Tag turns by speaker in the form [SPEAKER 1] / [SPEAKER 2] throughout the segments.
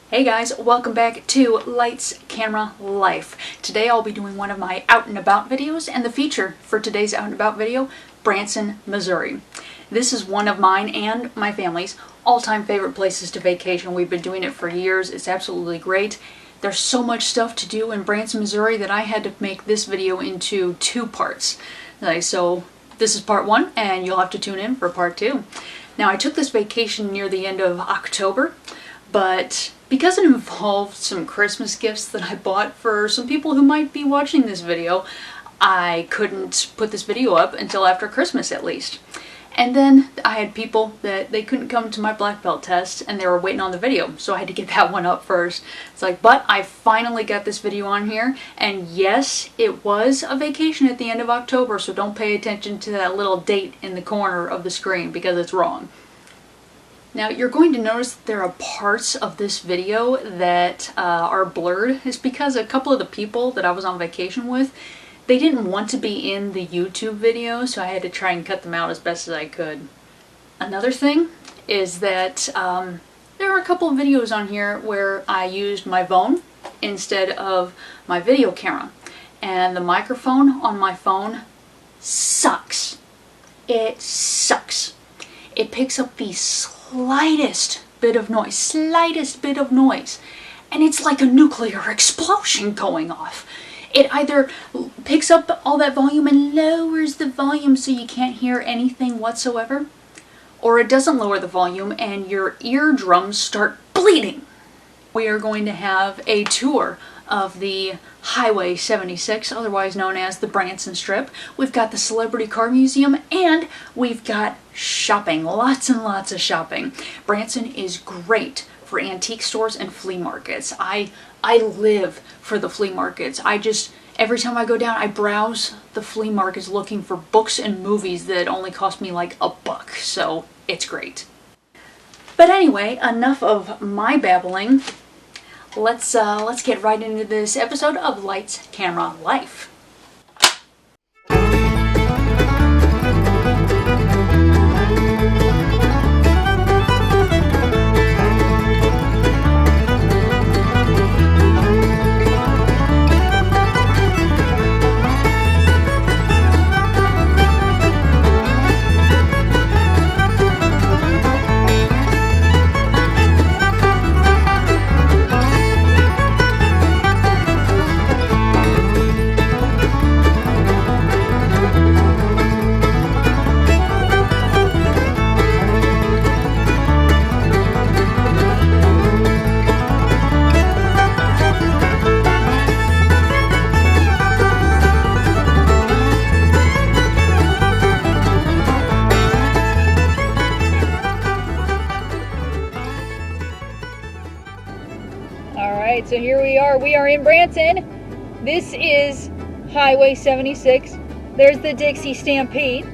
[SPEAKER 1] Hey guys, welcome back to Lights, Camera, Life. Today I'll be doing one of my out and about videos, and the feature for today's out and about video, Branson, Missouri. This is one of mine and my family's all-time favorite places to vacation. We've been doing it for years. It's absolutely great. There's so much stuff to do in Branson, Missouri that I had to make this video into two parts. So this is part one, and you'll have to tune in for part two. Now, I took this vacation near the end of October, but because it involved some Christmas gifts that I bought for some people who might be watching this video, I couldn't put this video up until after Christmas at least. And then I had people that they couldn't come to my black belt test and they were waiting on the video, so I had to get that one up first. It's like, but I finally got this video on here, and yes, it was a vacation at the end of October, so don't pay attention to that little date in the corner of the screen because it's wrong. Now, you're going to notice that there are parts of this video that are blurred. It's because a couple of the people that I was on vacation with, they didn't want to be in the YouTube video, so I had to try and cut them out as best as I could. Another thing is that there are a couple of videos on here where I used my phone instead of my video camera. And the microphone on my phone sucks. It sucks. It picks up the slightest bit of noise, and it's like a nuclear explosion going off. It either picks up all that volume and lowers the volume so you can't hear anything whatsoever, or it doesn't lower the volume and your eardrums start bleeding. We are going to have a tour of the Highway 76, otherwise known as the Branson Strip. We've got the Celebrity Car Museum, and we've got shopping, lots and lots of shopping. Branson is great for antique stores and flea markets. I live for the flea markets. Every time I go down, I browse the flea markets looking for books and movies that only cost me like $1, so it's great. But anyway, enough of my babbling. Let's get right into this episode of Lights, Camera, Life. So here we are in Branson. This is Highway 76. There's the Dixie Stampede.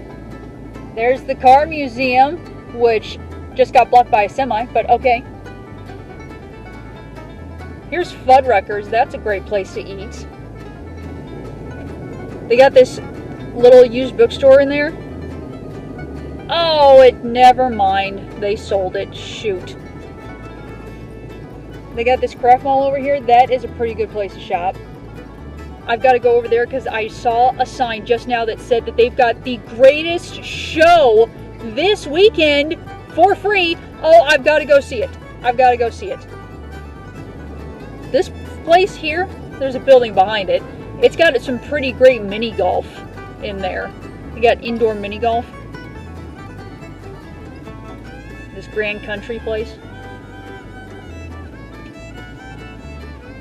[SPEAKER 1] There's the Car Museum, which just got blocked by a semi, but okay. Here's Fuddruckers. That's a great place to eat. They got this little used bookstore in there. Oh, never mind. They sold it. Shoot. They got this craft mall over here. That is a pretty good place to shop. I've got to go over there because I saw a sign just now that said that they've got the greatest show this weekend for free. Oh, I've got to go see it. This place here, there's a building behind it. It's got some pretty great mini golf in there. You got indoor mini golf. This Grand Country place.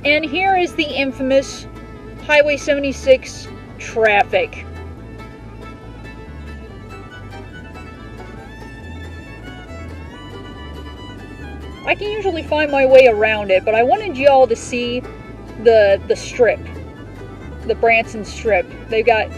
[SPEAKER 1] And here is the infamous Highway 76 traffic. I can usually find my way around it, but I wanted y'all to see the strip. The Branson Strip. They've got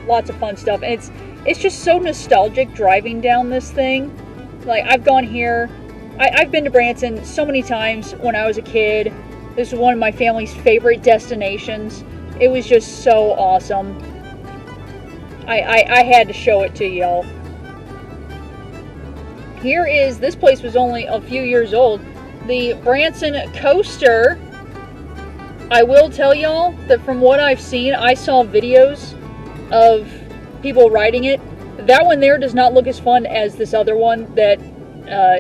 [SPEAKER 1] lots of fun stuff, and it's just so nostalgic driving down this thing. Like, I've gone here. I've been to Branson so many times when I was a kid. This is one of my family's favorite destinations. It was just so awesome. I had to show it to y'all. Here is, this place was only a few years old. the Branson coaster. I will tell y'all that from what I've seen, I saw videos of people riding it. That one there does not look as fun as this other one that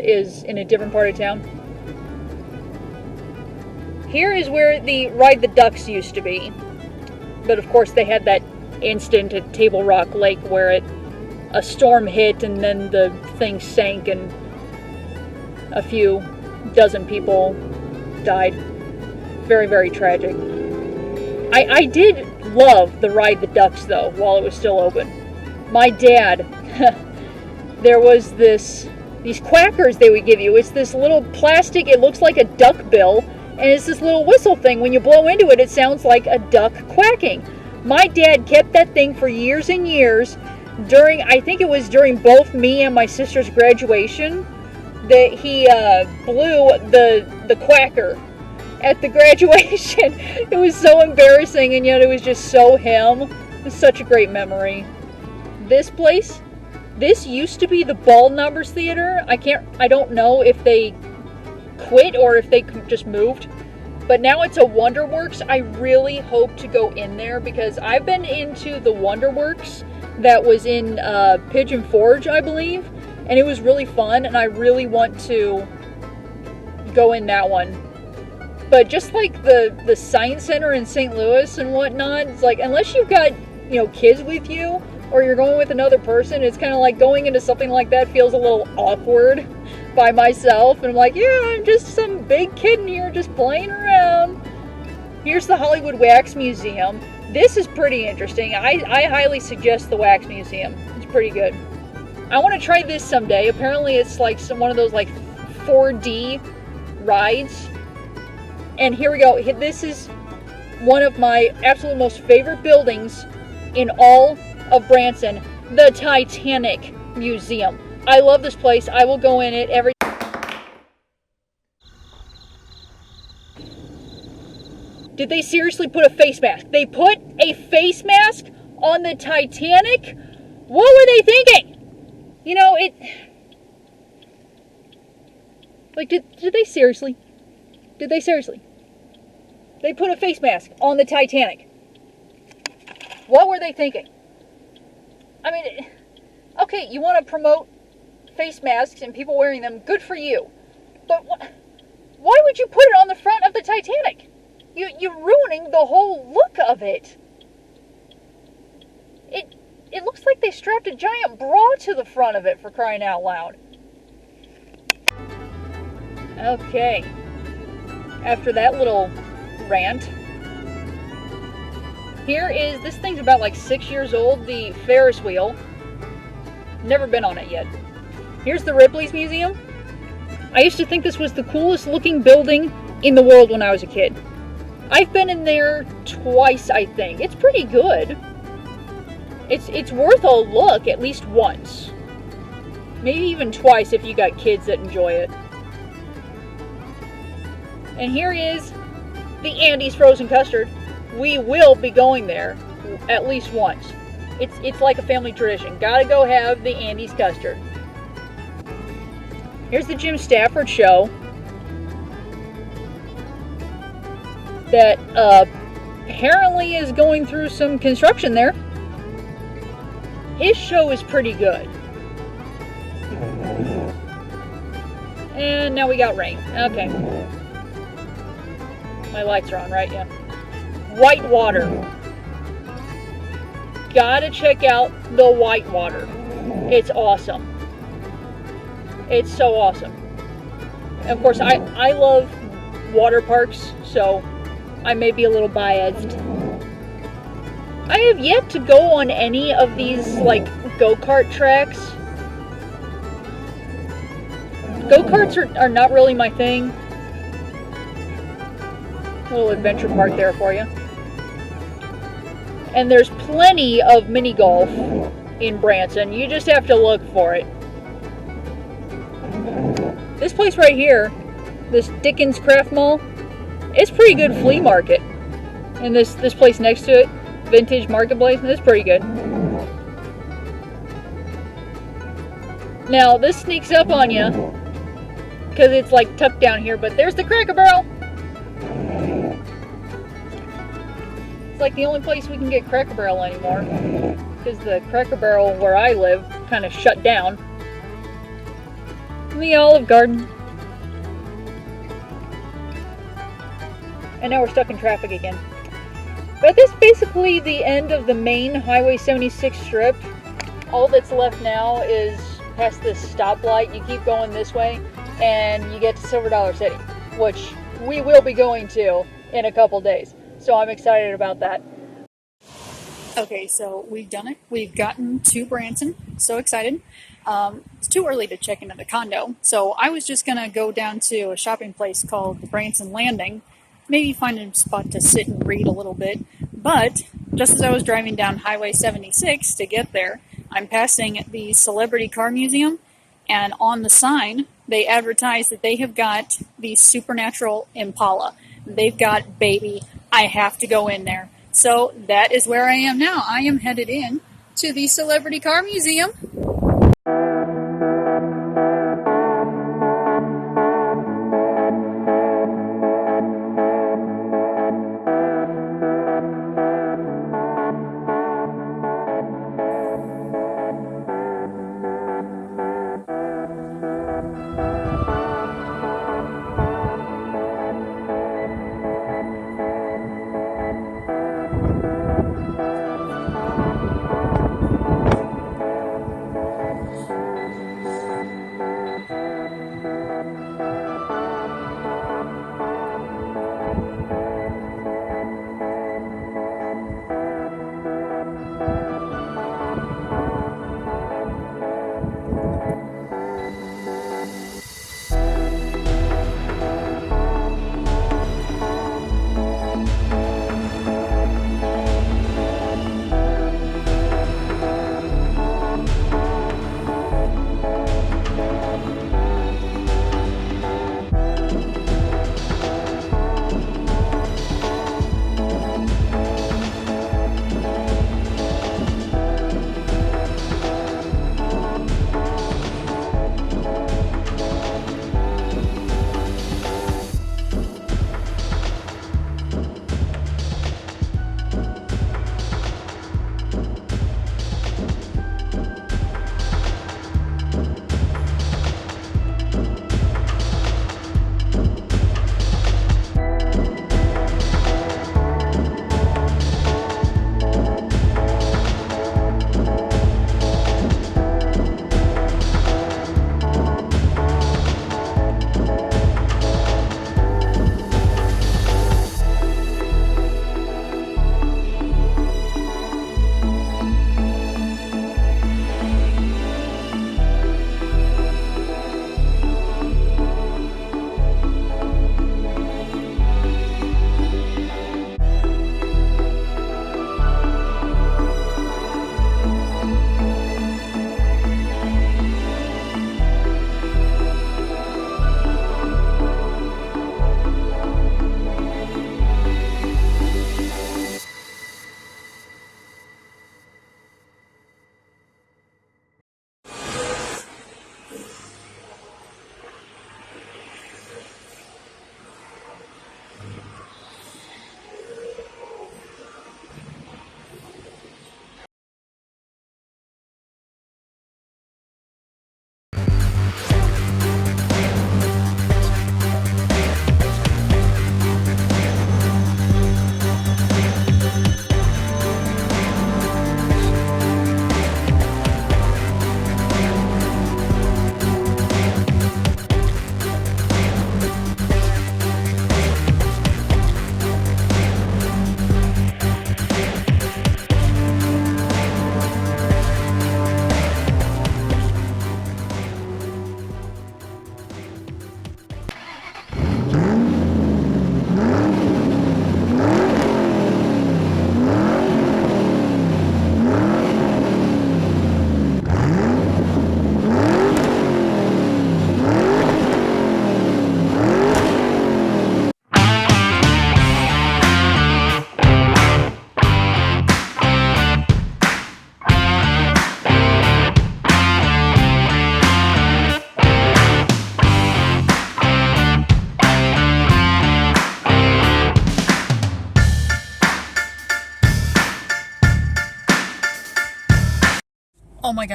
[SPEAKER 1] is in a different part of town. Here is where the Ride the Ducks used to be. But of course they had that incident at Table Rock Lake where a storm hit and then the thing sank and a few dozen people died. Very, very tragic. I did love the Ride the Ducks though while it was still open. My dad, there was these quackers they would give you. It's this little plastic, it looks like a duck bill, and it's this little whistle thing. When you blow into it, it sounds like a duck quacking. My dad kept that thing for years and years. I think it was during both me and my sister's graduation, that he blew the quacker at the graduation. It was so embarrassing, and yet it was just so him. It was such a great memory. This place, this used to be the Ball Numbers Theater. I don't know if they quit or if they just moved, but now it's a WonderWorks. I really hope to go in there because I've been into the WonderWorks that was in Pigeon Forge, I believe, and it was really fun, and I really want to go in that one. But just like the Science Center in St. Louis and whatnot, it's like, unless you've got, kids with you, or you're going with another person, it's kind of like going into something like that feels a little awkward by myself. And I'm like, yeah, I'm just some big kid in here just playing around. Here's the Hollywood Wax Museum. This is pretty interesting. I highly suggest the Wax Museum. It's pretty good. I want to try this someday. Apparently it's like one of those like 4D rides. And here we go. This is one of my absolute most favorite buildings in all of Branson, the Titanic Museum. I love this place. I will go in it every. Did they seriously put a face mask? They put a face mask on the Titanic? What were they thinking? Like, did they seriously? Did they seriously? They put a face mask on the Titanic. What were they thinking? I mean, okay, you want to promote face masks and people wearing them, good for you. But why would you put it on the front of the Titanic? You're ruining the whole look of it. It looks like they strapped a giant bra to the front of it, for crying out loud. Okay. After that little rant, here is, this thing's about like 6 years old, the Ferris wheel. Never been on it yet. Here's the Ripley's Museum. I used to think this was the coolest looking building in the world when I was a kid. I've been in there twice, I think. It's pretty good. It's worth a look at least once. Maybe even twice if you got kids that enjoy it. And here is the Andes frozen custard. We will be going there at least once. It's like a family tradition. Gotta go have the Andes custard. Here's the Jim Stafford show that apparently is going through some construction there. His show is pretty good. And now we got rain. Okay. My lights are on, right? Yeah. Whitewater. Gotta check out the Whitewater. It's awesome. It's so awesome. And of course, I love water parks, so I may be a little biased. I have yet to go on any of these, like, go-kart tracks. Go-karts are not really my thing. Little adventure park there for you. And there's plenty of mini golf in Branson. You just have to look for it. This place right here, this Dickens Craft Mall, it's pretty good flea market. And this place next to it, Vintage Marketplace, it's pretty good. Now, this sneaks up on you. because it's like tucked down here, but there's the Cracker Barrel. It's like the only place we can get Cracker Barrel anymore, because the Cracker Barrel where I live kind of shut down. The Olive Garden. And now we're stuck in traffic again. But this is basically the end of the main Highway 76 strip. All that's left now is past this stoplight. You keep going this way and you get to Silver Dollar City, which we will be going to in a couple days. So I'm excited about that. Okay, so we've done it. We've gotten to Branson. So excited. It's too early to check into the condo, so I was just going to go down to a shopping place called Branson Landing, maybe find a spot to sit and read a little bit. But just as I was driving down Highway 76 to get there, I'm passing the Celebrity Car Museum, and on the sign, they advertise that they have got the Supernatural Impala. They've got Baby. I have to go in there. So that is where I am now. I am headed in to the Celebrity Car Museum.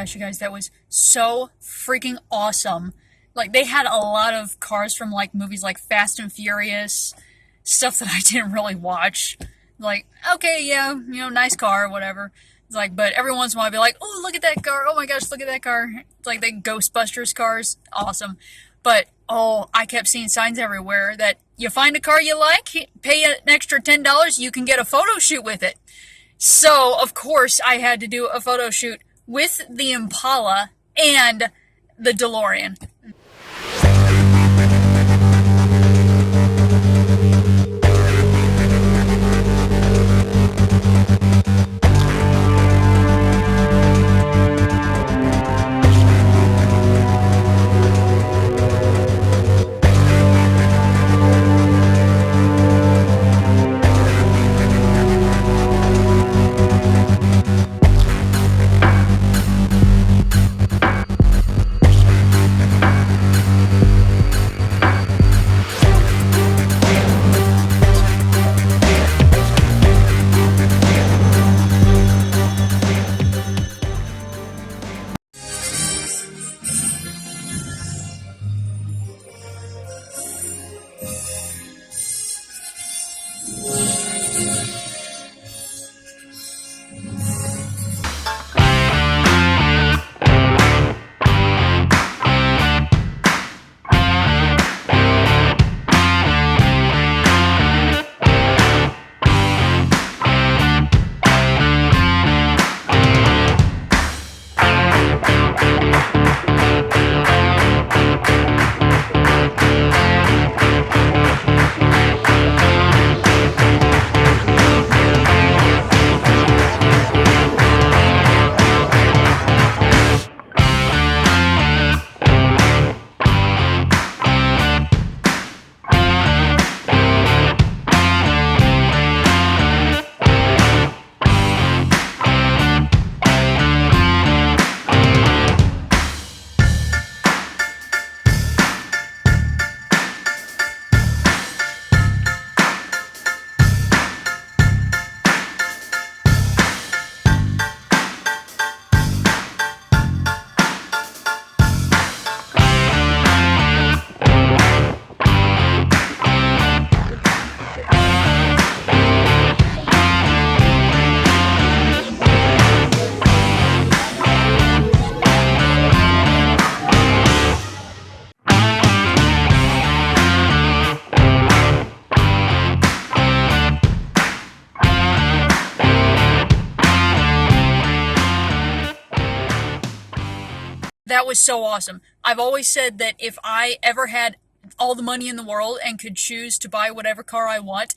[SPEAKER 1] gosh, you guys, that was so freaking awesome. Like, they had a lot of cars from, like, movies like Fast and Furious, stuff that I didn't really watch. Like, okay, yeah, you know, nice car, whatever. It's like, but every once in a while I'd be like, oh, look at that car, oh my gosh, look at that car. It's like the Ghostbusters cars, awesome. But, oh, I kept seeing signs everywhere that you find a car you like, pay an extra $10, you can get a photo shoot with it. So, of course, I had to do a photo shoot with the Impala and the DeLorean. That was so awesome. I've always said that if I ever had all the money in the world and could choose to buy whatever car I want,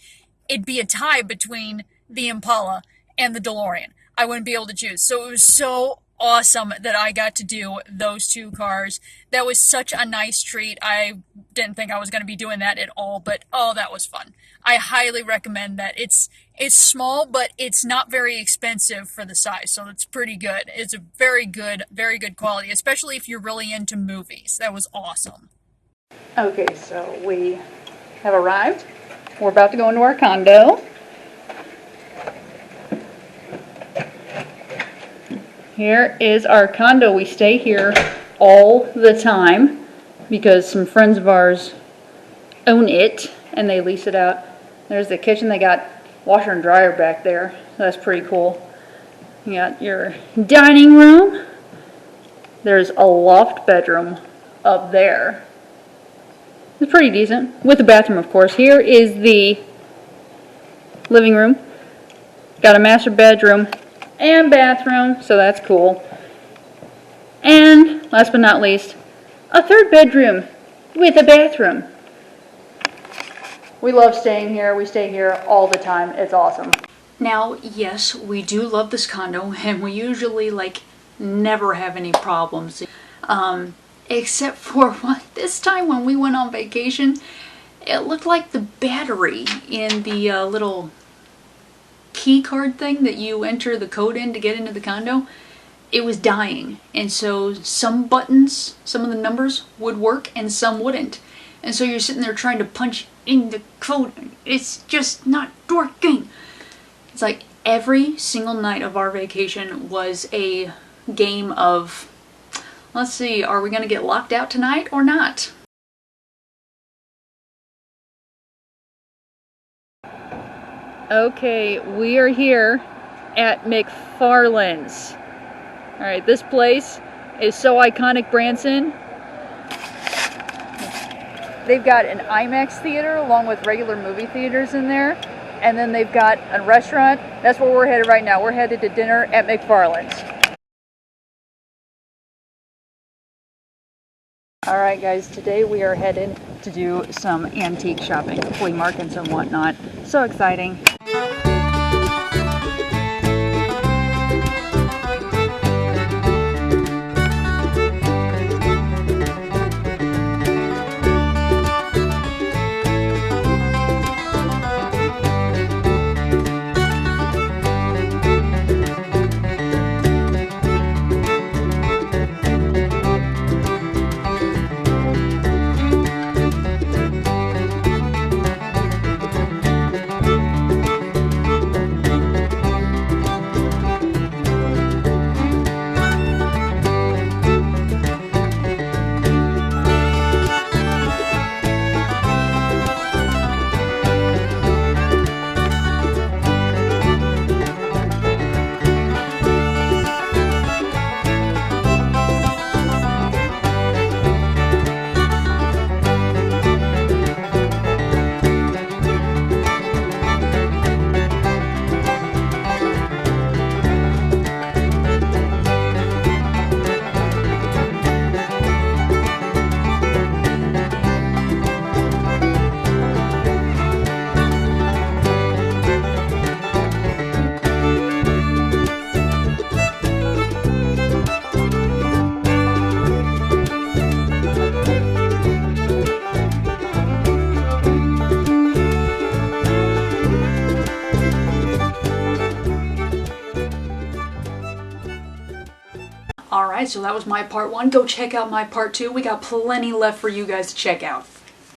[SPEAKER 1] it'd be a tie between the Impala and the DeLorean. I wouldn't be able to choose. So it was so awesome that I got to do those two cars. That was such a nice treat. I didn't think I was going to be doing that at all, but oh, that was fun. I highly recommend that. It's small, but it's not very expensive for the size, so it's pretty good. It's a very good quality, especially if you're really into movies. That was awesome. Okay, so we have arrived. We're about to go into our condo. Here is our condo. We stay here all the time because some friends of ours own it and they lease it out. There's the kitchen. They got washer and dryer back there. That's pretty cool. You got your dining room. There's a loft bedroom up there. It's pretty decent. With a bathroom, of course. Here is the living room. Got a master bedroom and bathroom, so that's cool. And last but not least, a third bedroom with a bathroom. We love staying here. We stay here all the time. It's awesome. Now, yes, we do love this condo, and we usually never have any problems. Except for this time when we went on vacation, it looked like the battery in the little key card thing that you enter the code in to get into the condo, it was dying. And so some buttons, some of the numbers would work and some wouldn't. And so you're sitting there trying to punch in the code. It's just not working. It's like every single night of our vacation was a game of, let's see, are we going to get locked out tonight or not? Okay, we are here at McFarland's. Alright, this place is so iconic, Branson. They've got an IMAX theater along with regular movie theaters in there. And then they've got a restaurant. That's where we're headed right now. We're headed to dinner at McFarland's. Alright guys, today we are headed to do some antique shopping, flea markets and whatnot. So exciting. Alright, so that was my part 1. Go check out my part 2. We got plenty left for you guys to check out.